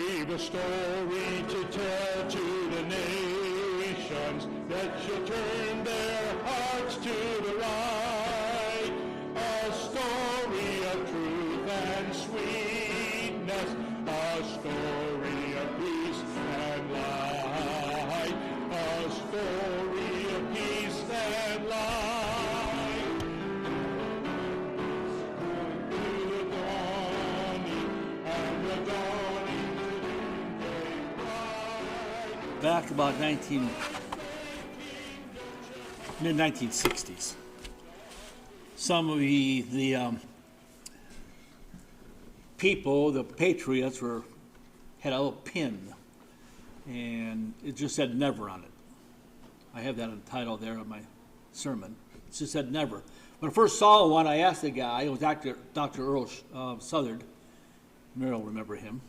We've a story to tell to the nations that shall turn their hearts to the right. A story of truth and sweetness, a story of peace and light, a story of peace and light. To the dawning and the dawning day bright. Back about mid-1960s, some of the people, the patriots, had a little pin, and it just said "never" on it. I have that in the title there of my sermon. It just said "never." When I first saw one, I asked the guy. It was Dr. Earl Southard. Mary will remember him.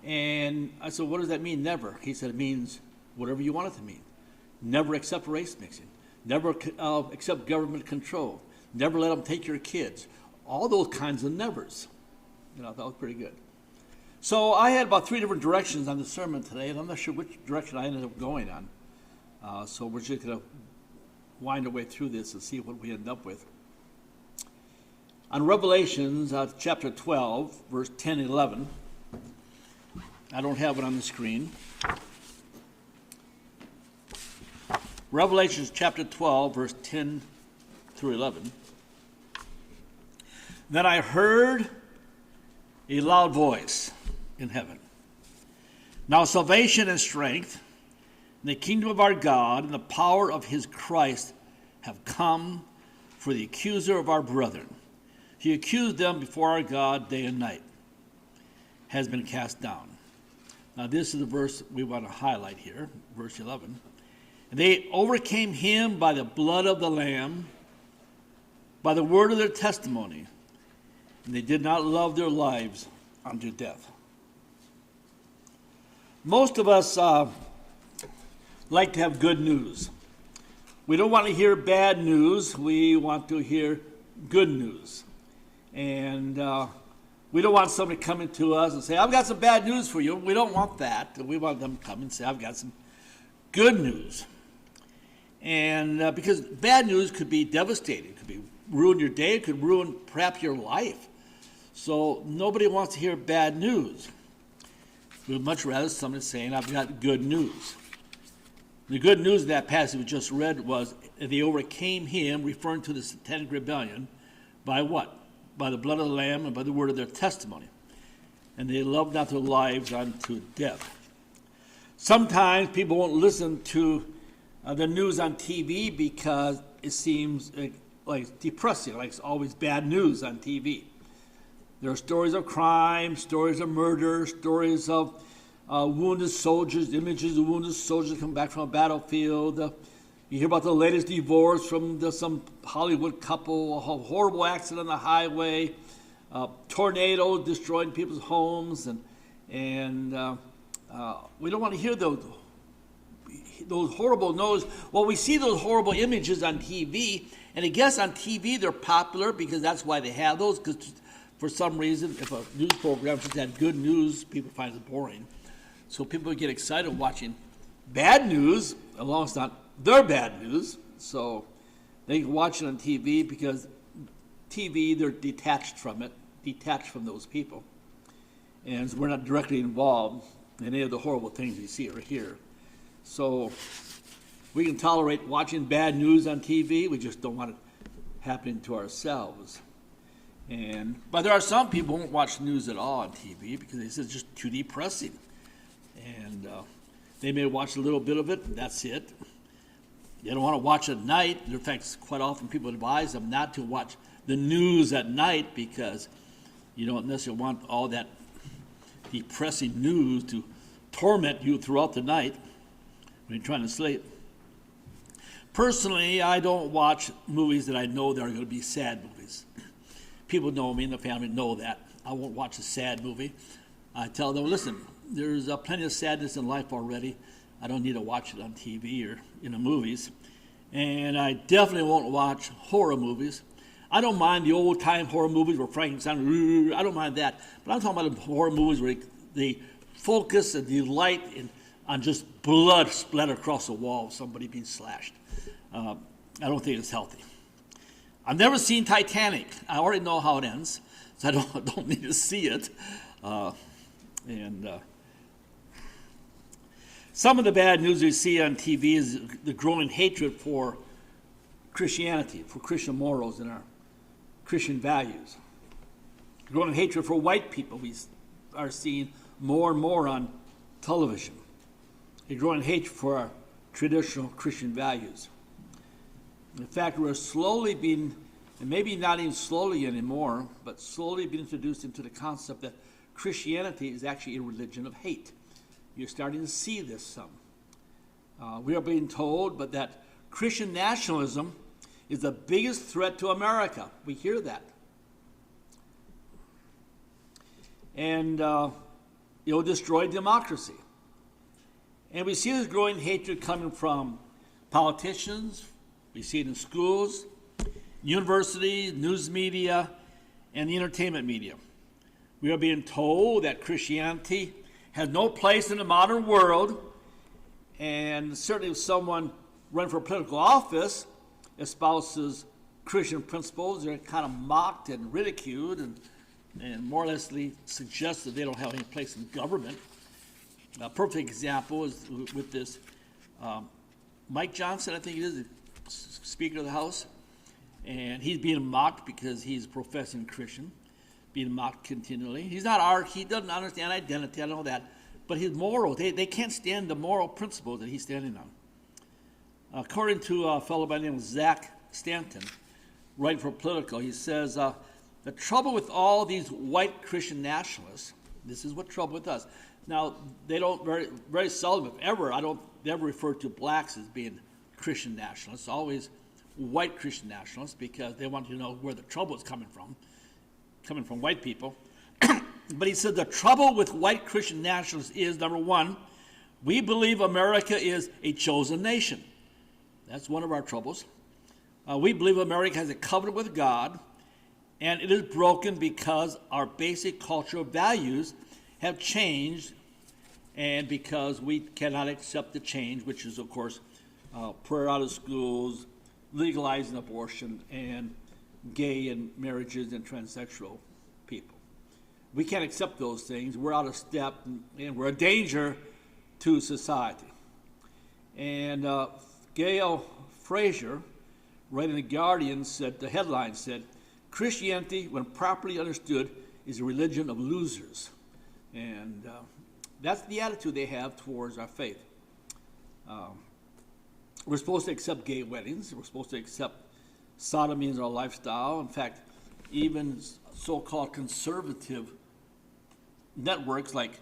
And I said, "What does that mean, never?" He said, "It means whatever you want it to mean. Never accept race mixing. Never accept government control. Never let them take your kids." All those kinds of nevers. That was pretty good. So I had about 3 different directions on the sermon today, and I'm not sure which direction I ended up going on. So we're just going to wind our way through this and see what we end up with. On Revelations chapter 12, verse 10 and 11, I don't have it on the screen. Revelations chapter 12, verse 10 through 11. Then I heard a loud voice in heaven. Now salvation and strength, and the kingdom of our God, and the power of his Christ have come, for the accuser of our brethren, he accused them before our God day and night, has been cast down. Now this is the verse we want to highlight here, verse 11. And they overcame him by the blood of the Lamb, by the word of their testimony, and they did not love their lives unto death. Most of us like to have good news. We don't want to hear bad news. We want to hear good news. And we don't want somebody coming to us and say, "I've got some bad news for you." We don't want that. We want them to come and say, "I've got some good news." And because bad news could be devastating. It could ruin your day. It could ruin perhaps your life. So nobody wants to hear bad news. We would much rather somebody saying, "I've got good news." The good news in that passage we just read was they overcame him, referring to the Satanic rebellion, by what? By the blood of the Lamb and by the word of their testimony. And they loved not their lives unto death. Sometimes people won't listen to the news on TV because it seems like depressing, like it's always bad news on TV. There are stories of crime, stories of murder, stories of wounded soldiers, images of wounded soldiers come back from a battlefield. You hear about the latest divorce from some Hollywood couple, a horrible accident on the highway, tornado destroying people's homes, and we don't want to hear those horrible news. Well, we see those horrible images on TV, and I guess on TV they're popular because that's why they have those, because for some reason, if a news program just had good news, people find it boring. So people get excited watching bad news, as long as it's not their bad news. So they can watch it on TV because TV, they're detached from it, detached from those people. And we're not directly involved in any of the horrible things we see or hear. So we can tolerate watching bad news on TV. We just don't want it happening to ourselves. But there are some people who won't watch news at all on TV because they say it's just too depressing. And they may watch a little bit of it, and that's it. They don't want to watch at night. In fact, quite often people advise them not to watch the news at night because you don't necessarily want all that depressing news to torment you throughout the night when you're trying to sleep. Personally, I don't watch movies that I know that are going to be sad movies. People know me in the family know that. I won't watch a sad movie. I tell them, listen, there's plenty of sadness in life already. I don't need to watch it on TV or in the movies. And I definitely won't watch horror movies. I don't mind the old-time horror movies where Frankenstein, I don't mind that. But I'm talking about the horror movies where the focus and delight on just blood splattered across the wall of somebody being slashed. I don't think it's healthy. I've never seen Titanic. I already know how it ends, so I don't need to see it. Some of the bad news we see on TV is the growing hatred for Christianity, for Christian morals and our Christian values. The growing hatred for white people we are seeing more and more on television. A growing hatred for our traditional Christian values. In fact, we're slowly being, and maybe not even slowly anymore, but slowly being introduced into the concept that Christianity is actually a religion of hate. You're starting to see this some. We are being told but that Christian nationalism is the biggest threat to America. We hear that. And it will destroy democracy. And we see this growing hatred coming from politicians. We see it in schools, universities, news media, and the entertainment media. We are being told that Christianity has no place in the modern world, and certainly if someone running for political office espouses Christian principles, they're kind of mocked and ridiculed and more or less suggested they don't have any place in government. A perfect example is with this Mike Johnson, I think it is, the Speaker of the House, and he's being mocked because he's a professing Christian, being mocked continually. He doesn't understand identity, I know that, but his morals, they can't stand the moral principles that he's standing on. According to a fellow by the name of Zach Stanton, writing for Politico, he says, the trouble with all these white Christian nationalists, this is what trouble with us. Now, they don't very seldom, if ever, I don't ever refer to blacks as being Christian nationalists, always white Christian nationalists, because they want to know where the trouble is coming from white people. But he said the trouble with white Christian nationalists is, number one, we believe America is a chosen nation. That's one of our troubles. We believe America has a covenant with God, and it is broken because our basic cultural values have changed, and because we cannot accept the change, which is, of course, prayer out of schools, legalizing abortion, and gay and marriages and transsexual people. We can't accept those things. We're out of step, and we're a danger to society. And Gail Fraser, writing in The Guardian, said, the headline said, Christianity, when properly understood, is a religion of losers. And that's the attitude they have towards our faith. We're supposed to accept gay weddings. We're supposed to accept sodomy as our lifestyle. In fact, even so-called conservative networks like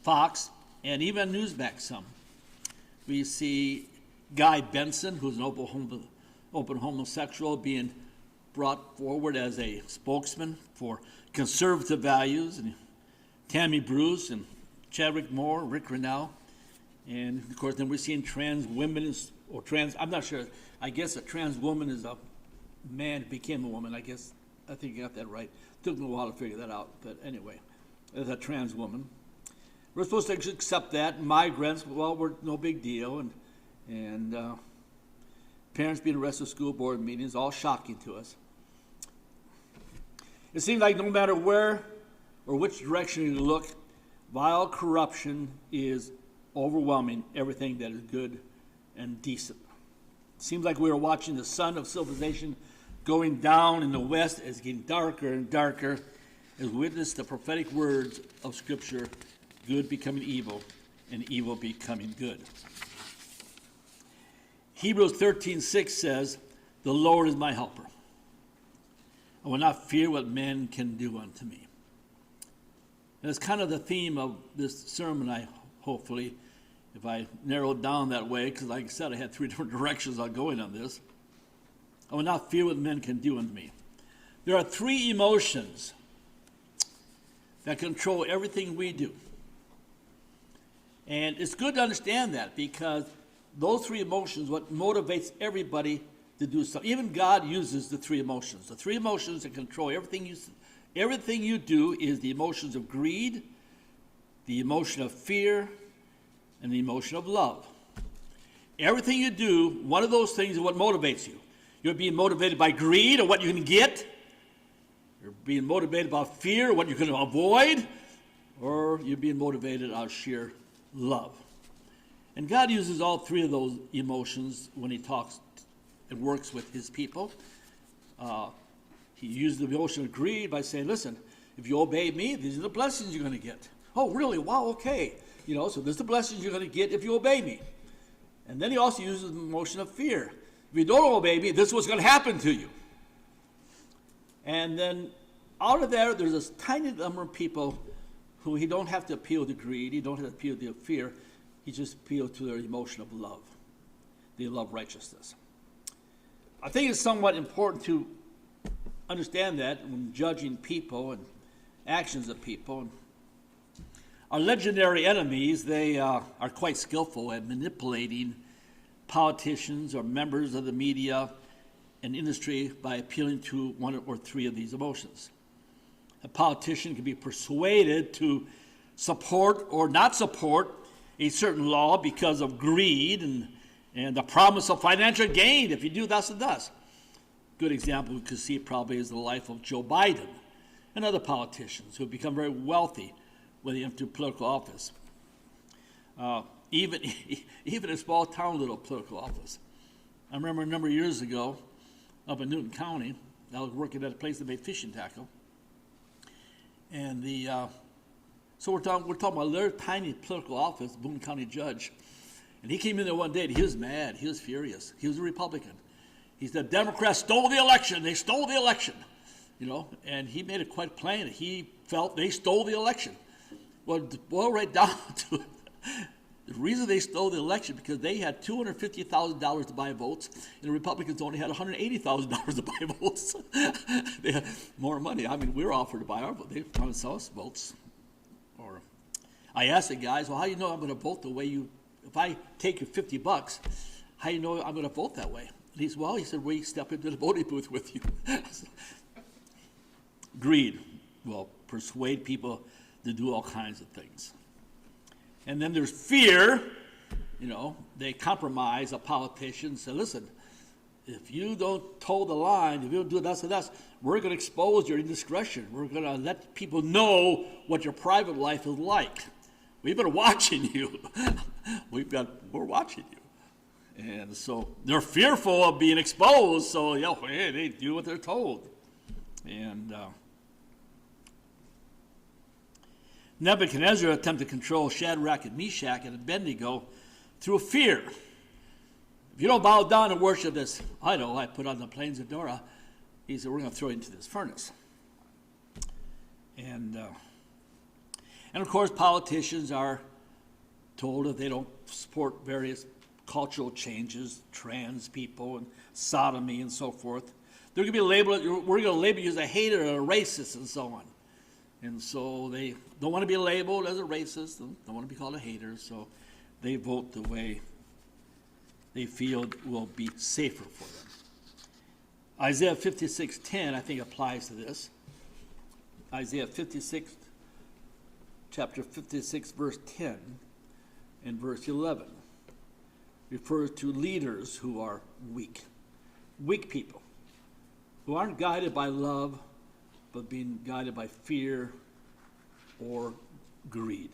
Fox and even Newsmax some. We see Guy Benson, who's an open homosexual, being brought forward as a spokesman for conservative values, and Tammy Bruce and Chadwick Moore, Rick Renell, and of course then we're seeing trans women, I'm not sure, I guess a trans woman is a man who became a woman, I think you got that right. Took me a while to figure that out, but anyway, as a trans woman. We're supposed to accept that. Migrants, well, we're no big deal, and parents being arrested at school board meetings, all shocking to us. It seems like no matter where or which direction you look, vile corruption is overwhelming everything that is good and decent. It seems like we are watching the sun of civilization going down in the West as it's getting darker and darker, as we witness the prophetic words of Scripture, good becoming evil and evil becoming good. Hebrews 13:6 says, the Lord is my helper. I will not fear what men can do unto me. And it's kind of the theme of this sermon, hopefully, if I narrow it down that way, because like I said, I had 3 different directions on going on this. I will not fear what men can do unto me. There are 3 emotions that control everything we do. And it's good to understand that, because those 3 emotions, what motivates everybody to do something. Even God uses the 3 emotions. The 3 emotions that control everything Everything you do is the emotions of greed, the emotion of fear, and the emotion of love. Everything you do, one of those things is what motivates you. You're being motivated by greed or what you can get. You're being motivated by fear or what you can avoid. Or you're being motivated out of sheer love. And God uses all three of those emotions when he talks and works with his people. He used the emotion of greed by saying, listen, if you obey me, these are the blessings you're going to get. Oh, really? Wow, okay. So there's the blessings you're going to get if you obey me. And then he also uses the emotion of fear. If you don't obey me, this is what's going to happen to you. And then out of there, there's this tiny number of people who he don't have to appeal to greed, he don't have to appeal to fear, he just appeals to their emotion of love. They love righteousness. I think it's somewhat important to understand that when judging people and actions of people. Our legendary enemies, they are quite skillful at manipulating politicians or members of the media and industry by appealing to one or three of these emotions. A politician can be persuaded to support or not support a certain law because of greed and the promise of financial gain if you do thus and thus. Good example we could see probably is the life of Joe Biden and other politicians who have become very wealthy when they enter political office. Even a small town little political office. I remember a number of years ago up in Newton County, I was working at a place that made fishing tackle. And so we're talking about a little tiny political office, Boone County judge. And he came in there one day and he was mad, he was furious. He was a Republican. He said, Democrats stole the election, they stole the election. And he made it quite plain that he felt they stole the election. Well, to boil right down to it, the reason they stole the election because they had $250,000 to buy votes, and the Republicans only had $180,000 to buy votes. They had more money. I mean, we were offered to buy our vote. They wanted to sell us votes. Or I asked the guys, well, how do you know I'm going to vote the way you? If I take you $50, how do you know I'm going to vote that way? And he said, we step into the voting booth with you. Greed will persuade people to do all kinds of things. And then there's fear. They compromise a politician and say, listen, if you don't toe the line, if you don't do this and that, we're going to expose your indiscretion. We're going to let people know what your private life is like. We've been watching you. We're watching you. And so they're fearful of being exposed, so they do what they're told. And Nebuchadnezzar attempted to control Shadrach and Meshach and Abednego through fear. If you don't bow down and worship this idol I put on the plains of Dura, he said, we're going to throw you into this furnace. And of course, politicians are told that they don't support various cultural changes, trans people, and sodomy and so forth. They're going to be labeled, we're going to label you as a hater or a racist and so on. And so they don't want to be labeled as a racist, don't want to be called a hater, so they vote the way they feel will be safer for them. Isaiah 56:10, I think, applies to this. Isaiah 56, chapter 56, verse 10 and verse 11 refers to leaders who are weak people, who aren't guided by love, but being guided by fear or greed.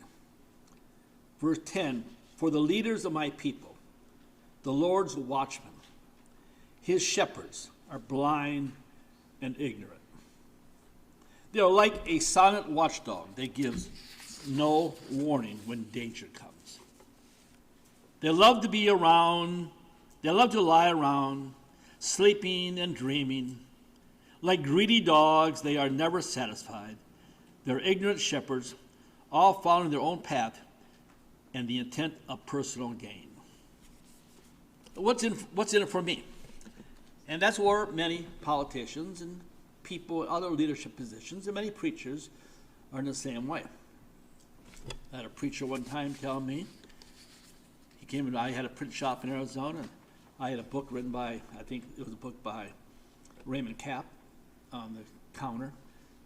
Verse 10, for the leaders of my people, the Lord's watchmen, his shepherds are blind and ignorant. They are like a silent watchdog that gives no warning when danger comes. They love to be around, they love to lie around, sleeping and dreaming. Like greedy dogs, they are never satisfied. They're ignorant shepherds, all following their own path and the intent of personal gain. What's in it for me? And that's where many politicians and people in other leadership positions and many preachers are in the same way. I had a preacher one time tell me, he came and I had a print shop in Arizona, and I had a book written by, I think it was a book by Raymond Kapp on the counter.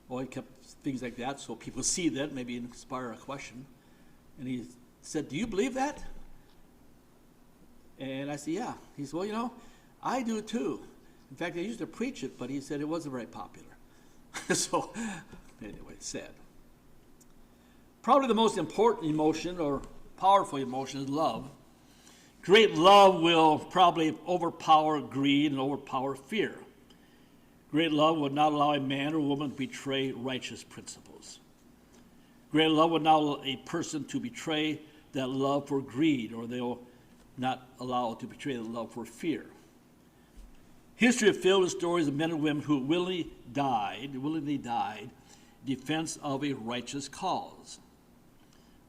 Well, he kept things like that so people see that, maybe inspire a question. And he said, do you believe that? And I said, yeah. He said, well, I do too. In fact, I used to preach it, but he said it wasn't very popular. So, anyway, sad. Probably the most important emotion or powerful emotion is love. Great love will probably overpower greed and overpower fear. Great love would not allow a man or woman to betray righteous principles. Great love would not allow a person to betray that love for greed, or they will not allow it to betray the love for fear. History is filled with stories of men and women who willingly died in defense of a righteous cause.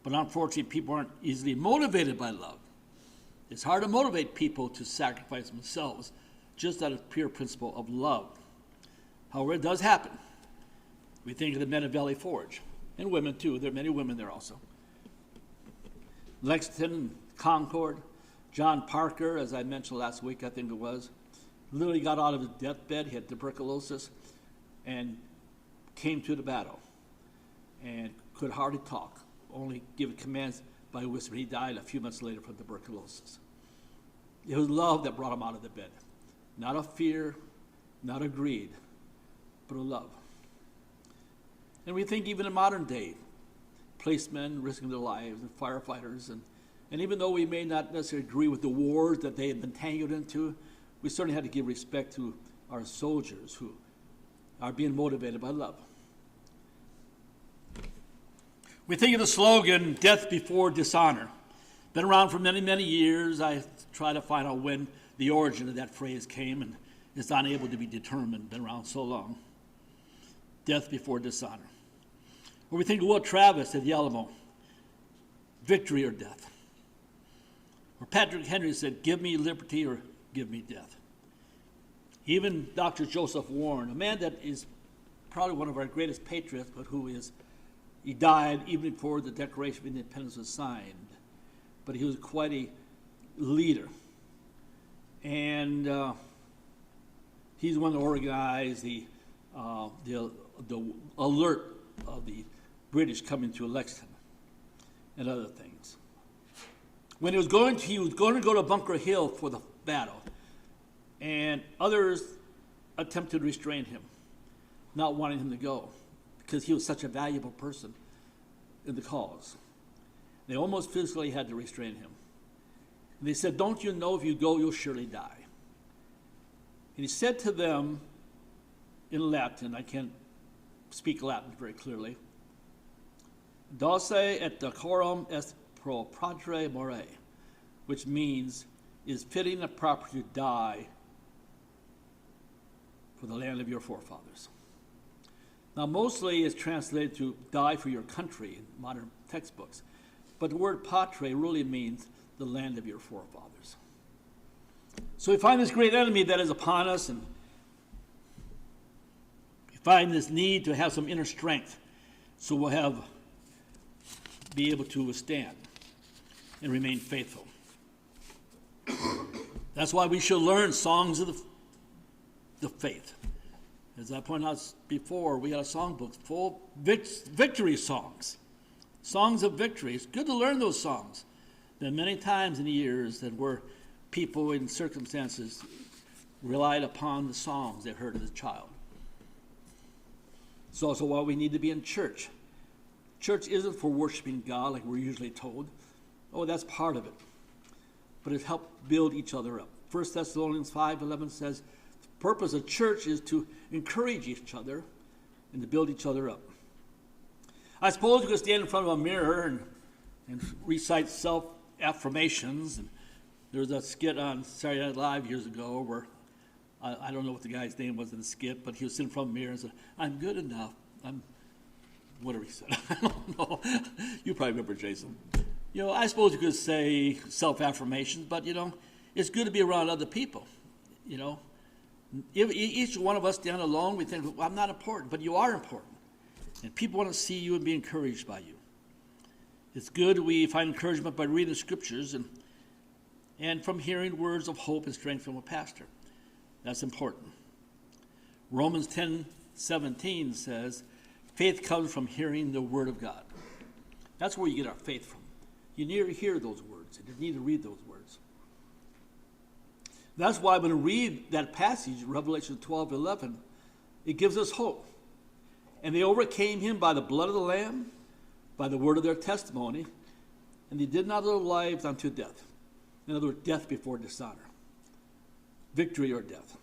But unfortunately, people aren't easily motivated by love. It's hard to motivate people to sacrifice themselves just out of pure principle of love. However, it does happen. We think of the men of Valley Forge, and women too. There are many women there also. Lexington, Concord, John Parker, as I mentioned last week, I think it was, literally got out of his deathbed. He had tuberculosis and came to the battle and could hardly talk, only give commands by whisper. He died a few months later from tuberculosis. It was love that brought him out of the bed. Not a fear, not a greed, but a love. And we think even in modern day, policemen risking their lives and firefighters, and even though we may not necessarily agree with the wars that they have been tangled into, we certainly have to give respect to our soldiers who are being motivated by love. We think of the slogan, death before dishonor. Been around for many, many years. I try to find out when the origin of that phrase came, and it's unable to be determined. Been around so long. Death before dishonor. Or we think of Will Travis at the Alamo, victory or death. Or Patrick Henry said, give me liberty or give me death. Even Dr. Joseph Warren, a man that is probably one of our greatest patriots, but he died even before the Declaration of Independence was signed. But he was quite a leader. And he's the one that organized the alert of the British coming to Lexington and other things. When he was going to go to Bunker Hill for the battle, and others attempted to restrain him, not wanting him to go, because he was such a valuable person in the cause. They almost physically had to restrain him. And they said, don't you know if you go, you'll surely die? And he said to them in Latin, I can't speak Latin very clearly, Dulce et decorum est pro patre more, which means, is fitting and proper to die for the land of your forefathers. Now, mostly it's translated to die for your country in modern textbooks, but the word patre really means the land of your forefathers. So we find this great enemy that is upon us, and we find this need to have some inner strength so we'll be able to withstand and remain faithful. That's why we should learn songs of the faith. As I pointed out before, we got a songbook full of victory songs. Songs of victory. It's good to learn those songs. There are many times in the years that where people in circumstances relied upon the songs they heard as a child. It's also why we need to be in church. Church isn't for worshiping God like we're usually told. Oh, that's part of it. But it helps build each other up. 1 Thessalonians 5:11 says, the purpose of church is to encourage each other and to build each other up. I suppose you could stand in front of a mirror and recite self-affirmations. And there was a skit on Saturday Night Live years ago where, I don't know what the guy's name was in the skit, but he was sitting in front of a mirror and said, I'm good enough. Whatever he said. I don't know. You probably remember, Jason. I suppose you could say self-affirmations, but, it's good to be around other people, If each one of us stand alone, we think, well, I'm not important, but you are important. And people want to see you and be encouraged by you. It's good we find encouragement by reading the scriptures and from hearing words of hope and strength from a pastor. That's important. Romans 10:17 says, Faith comes from hearing the Word of God. That's where you get our faith from. You need to hear those words. You need to read those words. That's why when we read that passage, Revelation 12:11, it gives us hope. And they overcame him by the blood of the Lamb, by the word of their testimony, and they did not love their lives unto death. In other words, death before dishonor. Victory or death.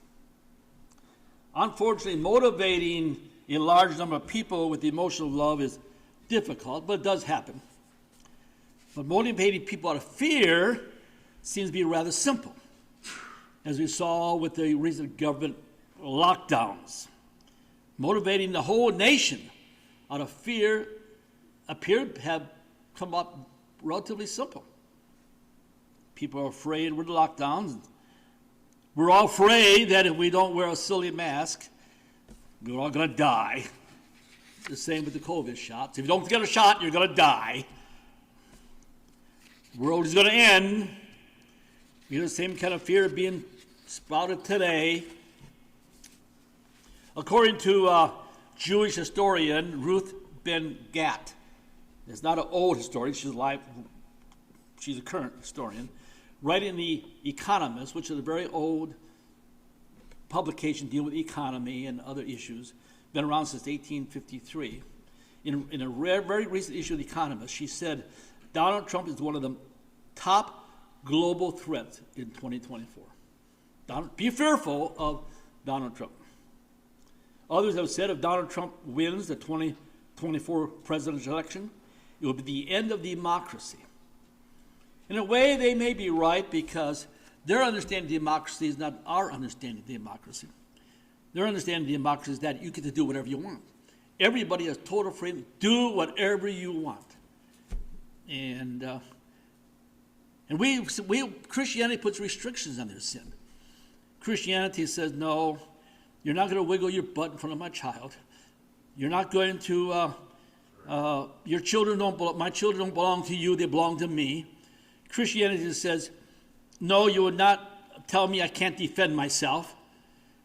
Unfortunately, motivating a large number of people with the emotion of love is difficult, but it does happen. But motivating people out of fear seems to be rather simple, as we saw with the recent government lockdowns. Motivating the whole nation out of fear appeared to have come up relatively simple. People are afraid with lockdowns. We're all afraid that if we don't wear a silly mask, we're all going to die. The same with the COVID shots. If you don't get a shot, you're going to die. The world is going to end. We have the same kind of fear being sprouted today. According to Jewish historian Ruth Ben-Gat, it's not an old historian, she's alive, she's a current historian, writing in The Economist, which is a very old publication dealing with economy and other issues, been around since 1853. In a very recent issue of The Economist, she said Donald Trump is one of the top global threats in 2024. Be fearful of Donald Trump. Others have said if Donald Trump wins the 2024 presidential election, it will be the end of democracy. In a way, they may be right because their understanding of democracy is not our understanding of democracy. Their understanding of democracy is that you get to do whatever you want. Everybody has total freedom. Do whatever you want. And we Christianity puts restrictions on their sin. Christianity says, no, you're not going to wiggle your butt in front of my child. You're not going to, my children don't belong to you, they belong to me. Christianity says, no, you would not tell me I can't defend myself.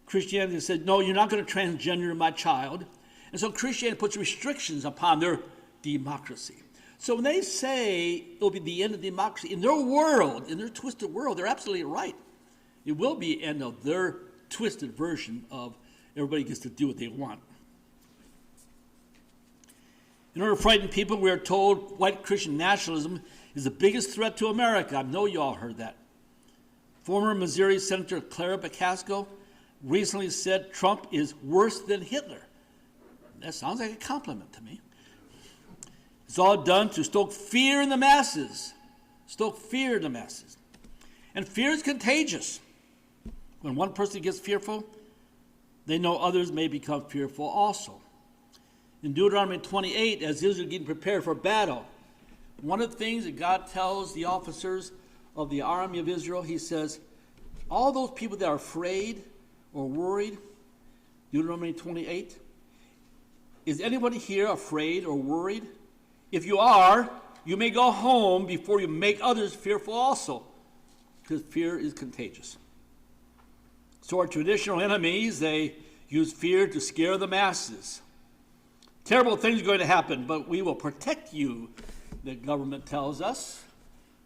Christianity says, no, you're not going to transgender my child. And so Christianity puts restrictions upon their democracy. So when they say it will be the end of democracy, in their world, in their twisted world, they're absolutely right. It will be the end of their twisted version of everybody gets to do what they want. In order to frighten people, we are told white Christian nationalism is the biggest threat to America. I know you all heard that. Former Missouri Senator Clara Bacasco recently said Trump is worse than Hitler. That sounds like a compliment to me. It's all done to stoke fear in the masses. Stoke fear in the masses. And fear is contagious. When one person gets fearful, they know others may become fearful also. In Deuteronomy 28, as Israel is getting prepared for battle, one of the things that God tells the officers of the army of Israel, he says, all those people that are afraid or worried, Deuteronomy 28, is anybody here afraid or worried? If you are, you may go home before you make others fearful also, because fear is contagious. So our traditional enemies, they use fear to scare the masses. Terrible things are going to happen, but we will protect you, the government tells us.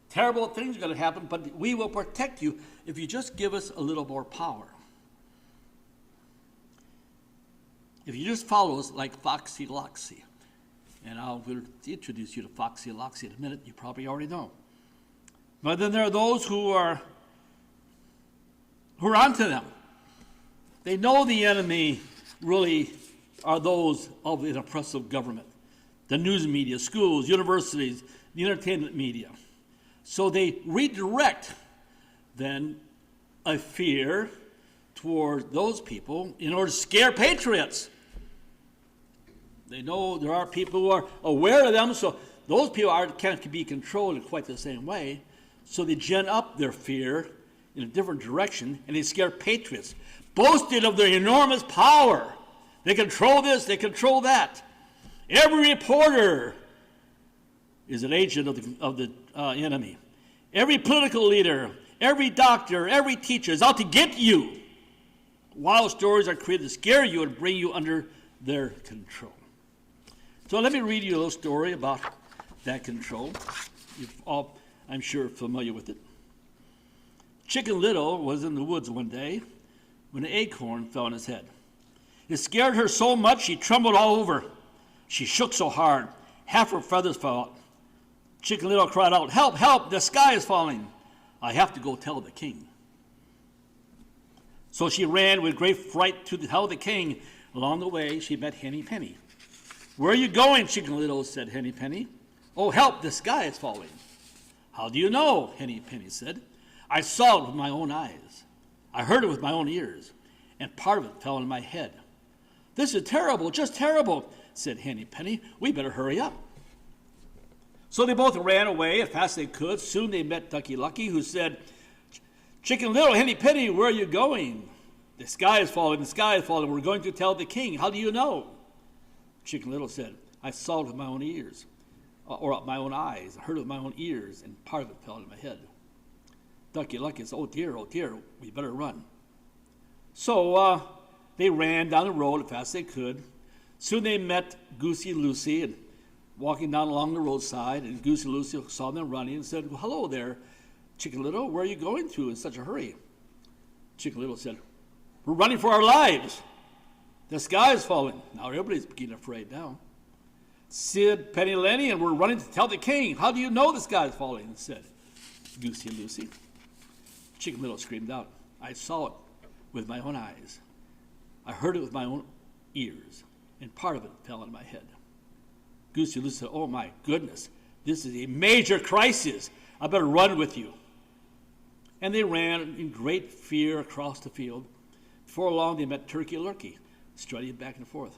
Terrible things are going to happen, but we will protect you if you just give us a little more power. If you just follow us like Foxy Loxy, and I'll introduce you to Foxy Loxy in a minute, you probably already know. But then there are those who are onto them. They know the enemy really are those of an oppressive government, the news media, schools, universities, the entertainment media. So they redirect then a fear toward those people in order to scare patriots. They know there are people who are aware of them, so those people can't be controlled in quite the same way. So they gin up their fear in a different direction, and they scare patriots, boasting of their enormous power. They control this, they control that. Every reporter is an agent of the enemy. Every political leader, every doctor, every teacher is out to get you. Wild stories are created to scare you and bring you under their control. So let me read you a little story about that control. You're all, I'm sure, familiar with it. Chicken Little was in the woods one day when an acorn fell on his head. It scared her so much she trembled all over. She shook so hard, half her feathers fell out. Chicken Little cried out, "Help, help, the sky is falling. I have to go tell the king." So she ran with great fright to tell the king. Along the way, she met Henny Penny. "Where are you going, Chicken Little?" said Henny Penny. "Oh, help, the sky is falling." "How do you know?" Henny Penny said. "I saw it with my own eyes. I heard it with my own ears, and part of it fell on my head." "This is terrible, just terrible," said Henny Penny. "We better hurry up." So they both ran away as fast as they could. Soon they met Ducky Lucky, who said, "Chicken Little, Henny Penny, where are you going?" "The sky is falling, the sky is falling. We're going to tell the king. How do you know?" Chicken Little said, "I saw it with my own ears, or my own eyes. I heard it with my own ears, and part of it fell on my head." Ducky Lucky said, oh dear, we better run." So they ran down the road as fast as they could. Soon they met Goosey Lucy and walking down along the roadside, and Goosey Lucy saw them running and said, "Well, hello there, Chicken Little, where are you going to in such a hurry?" Chicken Little said, "We're running for our lives. The sky is falling." Now everybody's getting afraid now. "Said Penny Lenny, and we're running to tell the king. How do you know the sky is falling?" said Goosey Lucy. Chicken Little screamed out, "I saw it with my own eyes. I heard it with my own ears, and part of it fell on my head." Goosey Lucy said, "Oh my goodness, this is a major crisis. I better run with you." And they ran in great fear across the field. Before long, they met Turkey Lurkey, strutting back and forth.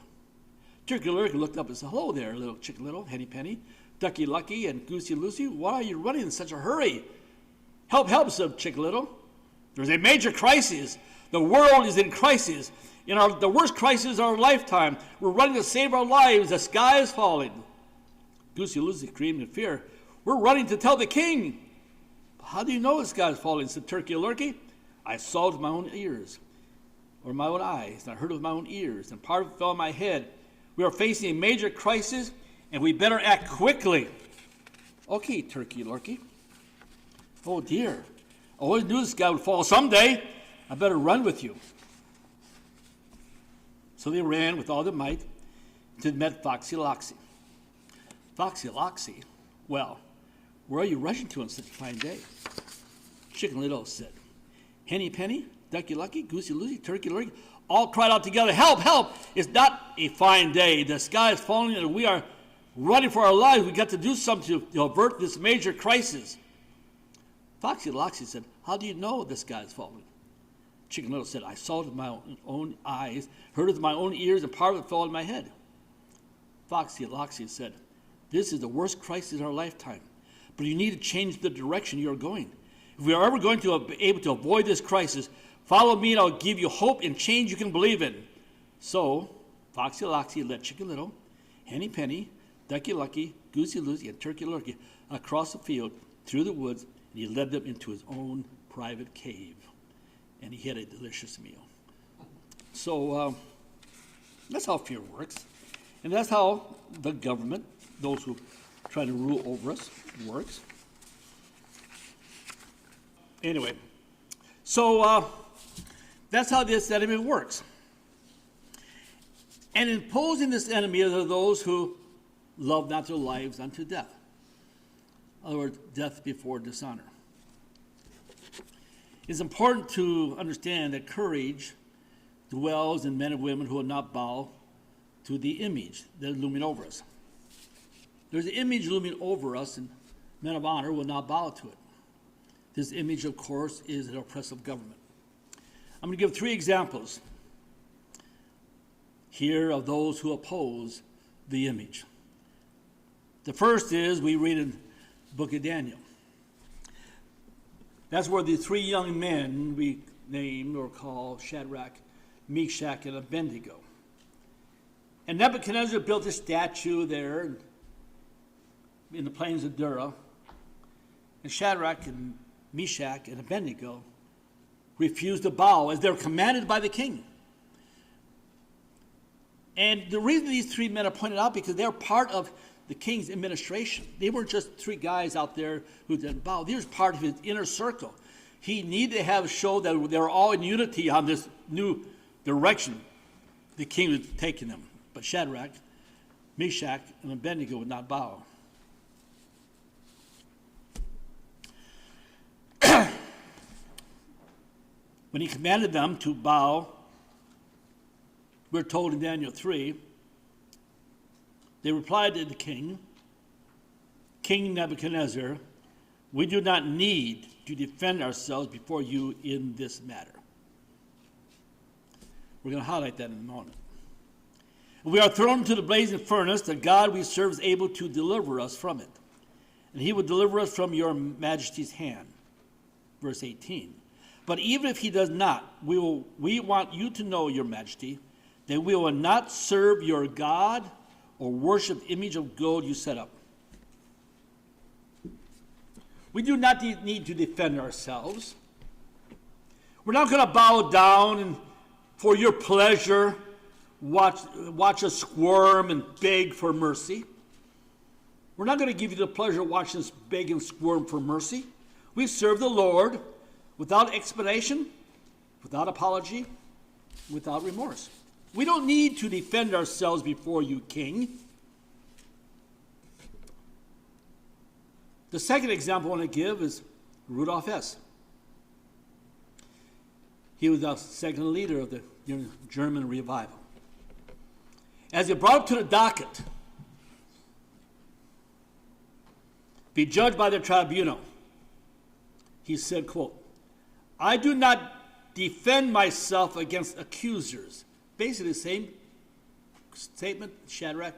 Turkey Lurkey looked up and said, "Hello there, little Chicken Little, Henny Penny, Ducky Lucky, and Goosey Lucy. Why are you running in such a hurry?" "Help, help," said Chicken Little. "There's a major crisis. The world is in crisis. The worst crisis of our lifetime. We're running to save our lives. The sky is falling." Goosey Lucy screamed in fear, "We're running to tell the king." "How do you know the sky is falling?" said Turkey Lurkey. "I saw it with my own ears, or my own eyes, and I heard it with my own ears, and part of it fell on my head. We are facing a major crisis, and we better act quickly." "Okay, Turkey Lurkey." "Oh dear, I always knew the sky would fall someday. I better run with you." So they ran with all their might until they met Foxy Loxy. "Foxy Loxy, well, where are you rushing to on such a fine day?" Chicken Little said. Henny Penny, Ducky Lucky, Goosey Lucy, Turkey Lurkey all cried out together, "Help, help! It's not a fine day. The sky is falling and we are running for our lives. We've got to do something to avert this major crisis." Foxy Loxy said, "How do you know the sky is falling?" Chicken Little said, "I saw it with my own eyes, heard it with my own ears, and part of it fell on my head." Foxy Loxy said, "This is the worst crisis in our lifetime, but you need to change the direction you're going. If we are ever going to be able to avoid this crisis, follow me and I'll give you hope and change you can believe in." So Foxy Loxy led Chicken Little, Henny Penny, Ducky Lucky, Goosey Lucy, and Turkey Lurkey across the field, through the woods, and he led them into his own private cave. And he had a delicious meal. So that's how fear works. And that's how the government, those who try to rule over us, works. Anyway, so that's how this enemy works. And imposing this enemy are those who love not their lives unto death. In other words, death before dishonor. It's important to understand that courage dwells in men and women who will not bow to the image that is looming over us. There's an image looming over us, and men of honor will not bow to it. This image, of course, is an oppressive government. I'm going to give 3 examples here of those who oppose the image. The first is, we read in the book of Daniel. That's where the 3 young men we named or call Shadrach, Meshach, and Abednego. And Nebuchadnezzar built a statue there in the plains of Dura. And Shadrach and Meshach and Abednego refused to bow as they were commanded by the king. And the reason these three men are pointed out, because they're part of the king's administration. They weren't just three guys out there who didn't bow. They were part of his inner circle. He needed to have a show that they were all in unity on this new direction the king was taking them. But Shadrach, Meshach, and Abednego would not bow. When he commanded them to bow, we're told in Daniel 3, they replied to the king, King Nebuchadnezzar, we do not need to defend ourselves before you in this matter. We're going to highlight that in a moment. We are thrown into the blazing furnace. The God we serve is able to deliver us from it. And he will deliver us from your majesty's hand. Verse 18. But even if he does not, we want you to know, your majesty, that we will not serve your God or worship the image of gold you set up. We do not need to defend ourselves. We're not going to bow down and, for your pleasure, watch us squirm and beg for mercy. We're not going to give you the pleasure of watching us beg and squirm for mercy. We serve the Lord without explanation, without apology, without remorse. We don't need to defend ourselves before you, King. The second example I want to give is Rudolf Hess. He was the second leader of the German revival. As he brought up to the docket, be judged by the tribunal, he said, quote, I do not defend myself against accusers. Basically the same statement Shadrach,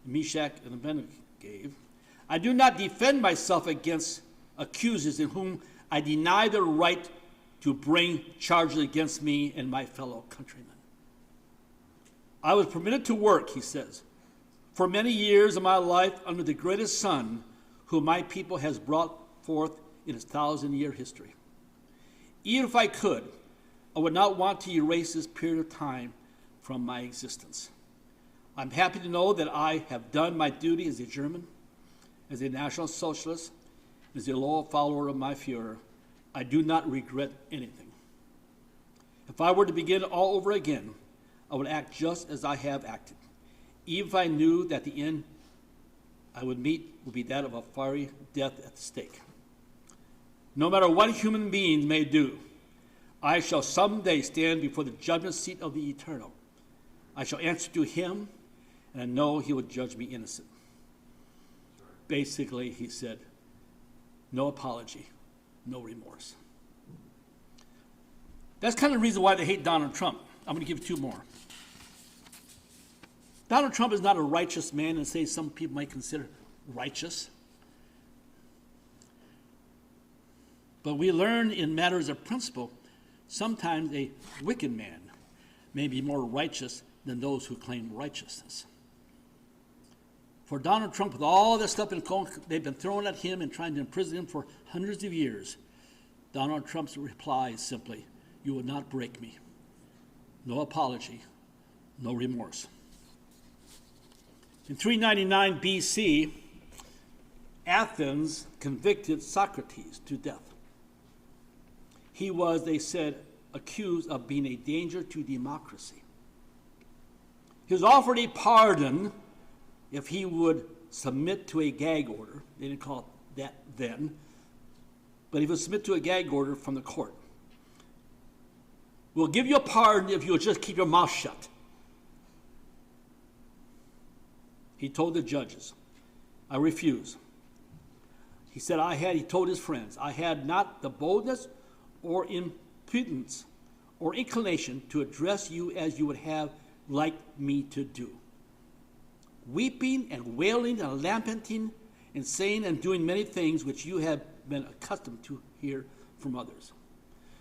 Meshach, and Abednego gave. I do not defend myself against accusers in whom I deny the right to bring charges against me and my fellow countrymen. I was permitted to work, he says, for many years of my life under the greatest son whom my people has brought forth in its 1,000-year history. Even if I could, I would not want to erase this period of time from my existence. I'm happy to know that I have done my duty as a German, as a National Socialist, as a loyal follower of my Führer. I do not regret anything. If I were to begin all over again, I would act just as I have acted, even if I knew that the end I would meet would be that of a fiery death at the stake. No matter what human beings may do, I shall someday stand before the judgment seat of the Eternal. I shall answer to him, and I know he will judge me innocent. Basically, he said, no apology, no remorse. That's kind of the reason why they hate Donald Trump. I'm going to give two more. Donald Trump is not a righteous man, and say some people might consider righteous. But we learn in matters of principle, sometimes a wicked man may be more righteous than those who claim righteousness. For Donald Trump, with all this stuff they've been throwing at him and trying to imprison him for hundreds of years, Donald Trump's reply is simply, you will not break me. No apology, no remorse. In 399 BC, Athens convicted Socrates to death. He was, they said, accused of being a danger to democracy. He was offered a pardon if he would submit to a gag order. They didn't call it that then, but he would submit to a gag order from the court. We'll give you a pardon if you'll just keep your mouth shut. He told the judges, I refuse. He said, he told his friends, I had not the boldness or impudence or inclination to address you as you would have liked me to do. Weeping and wailing and lamenting and saying and doing many things which you have been accustomed to hear from others.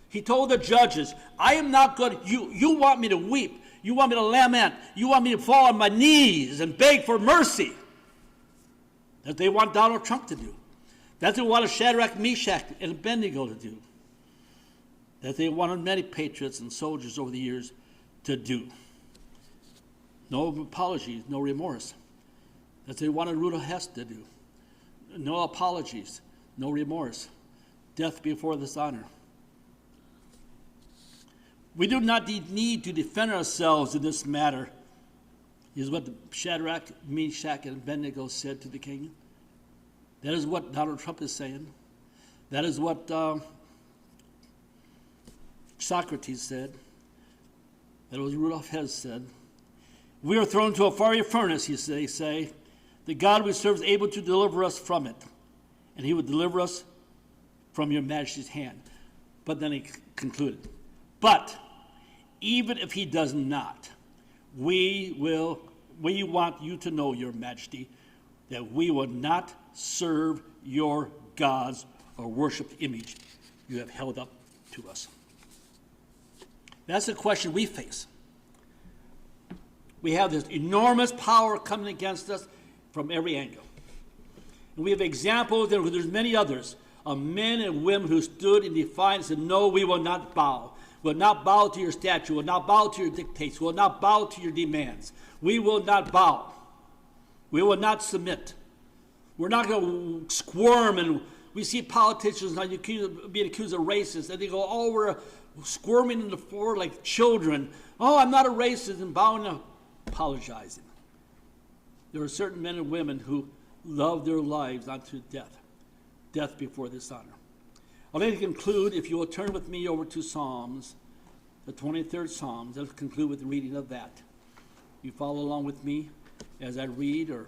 He told the judges, I am not good. You want me to weep. You want me to lament. You want me to fall on my knees and beg for mercy. That's what they want Donald Trump to do. That's what they wanted Shadrach, Meshach, and Abednego to do. That they wanted many patriots and soldiers over the years to do. No apologies, no remorse. That's what they wanted Rudolf Hess to do. No apologies, no remorse. Death before dishonor. We do not need to defend ourselves in this matter, is what Shadrach, Meshach, and Abednego said to the king. That is what Donald Trump is saying. That is what Socrates said. That was Rudolf Hess said. We are thrown into a fiery furnace, they say. The God we serve is able to deliver us from it, and he will deliver us from your majesty's hand. But then he concluded, but even if he does not, we want you to know, your majesty, that we will not serve your gods or worship the image you have held up to us. That's the question we face. We have this enormous power coming against us from every angle. And we have examples, there's many others, of men and women who stood in defiance and said, no, we will not bow. We will not bow to your statue. We will not bow to your dictates. We will not bow to your demands. We will not bow. We will not submit. We're not going to squirm, and we see politicians now being accused of racist, and they go, oh, we're squirming in the floor like children. Oh, I'm not a racist, and bowing and apologizing. There are certain men and women who love their lives unto death, death before dishonor. I'd like to conclude, if you will turn with me over to Psalms, the 23rd Psalms. Let's conclude with the reading of that. You follow along with me as I read, or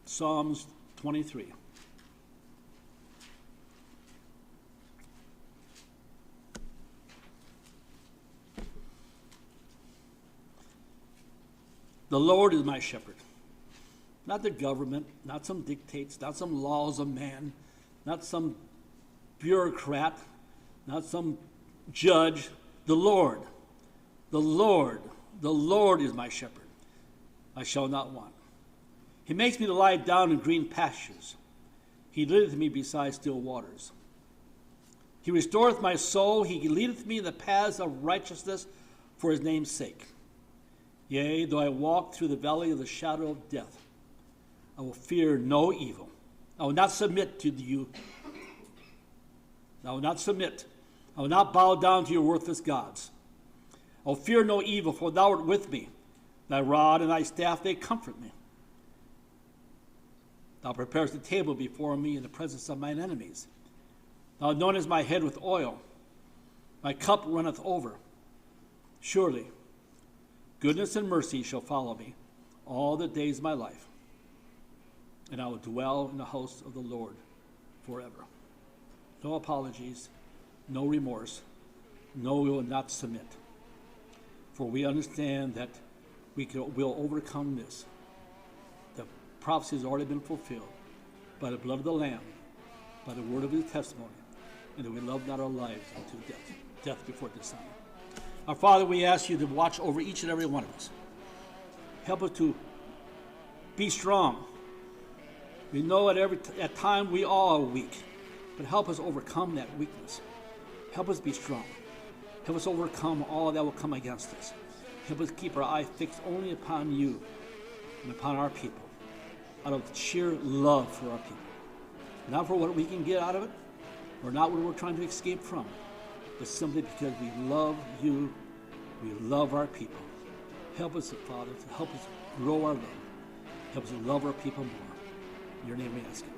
Psalms 23. The Lord is my shepherd. Not the government, not some dictates, not some laws of man, not some bureaucrat, not some judge. The Lord, the Lord, the Lord is my shepherd. I shall not want. He makes me to lie down in green pastures. He leadeth me beside still waters. He restoreth my soul. He leadeth me in the paths of righteousness for his name's sake. Yea, though I walk through the valley of the shadow of death, I will fear no evil. I will not submit to you. I will not submit. I will not bow down to your worthless gods. I will fear no evil, for thou art with me. Thy rod and thy staff, they comfort me. Thou preparest a table before me in the presence of mine enemies. Thou anointest my head with oil. My cup runneth over. Surely, goodness and mercy shall follow me all the days of my life, and I will dwell in the house of the Lord forever. No apologies, no remorse, no, we will not submit. For we understand that we'll overcome this. The prophecy has already been fulfilled by the blood of the Lamb, by the word of his testimony, and that we love not our lives unto death, death before dishonor. Our Father, we ask you to watch over each and every one of us. Help us to be strong. We know at time we all are weak, but help us overcome that weakness. Help us be strong. Help us overcome all that will come against us. Help us keep our eye fixed only upon you and upon our people, out of sheer love for our people. Not for what we can get out of it, or not what we're trying to escape from, but simply because we love you, we love our people. Help us, Father, to help us grow our love. Help us to love our people more. In your name we ask it.